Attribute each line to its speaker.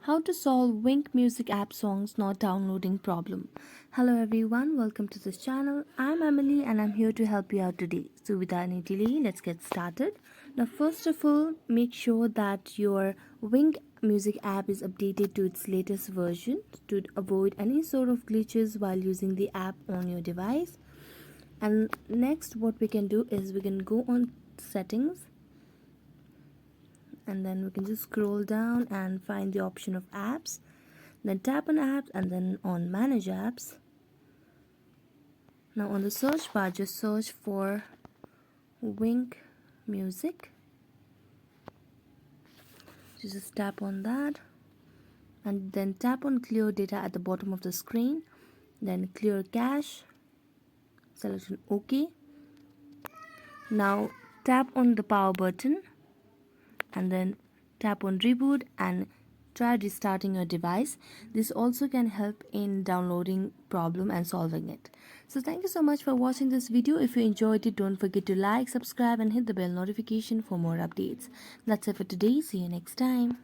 Speaker 1: How to solve Wynk music app songs not downloading problem. Hello everyone, welcome to this channel. I'm Emily and I'm here to help you out today. So without any delay, let's get started. Now first of all, make sure that your Wynk music app is updated to its latest version to avoid any sort of glitches while using the app on your device. And next what we can do is we can go on settings, and then we can just scroll down and find the option of apps, then tap on apps and then on manage apps. Now on the search bar, just search for Wynk music. Just tap on that and then tap on clear data at the bottom of the screen, then clear cache, select on OK. Now tap on the power button and then tap on reboot and try restarting your device. This also can help in downloading problem and solving it. So thank you so much for watching this video. If you enjoyed it, don't forget to like, subscribe and hit the bell notification for more updates. That's it for today. See you next time.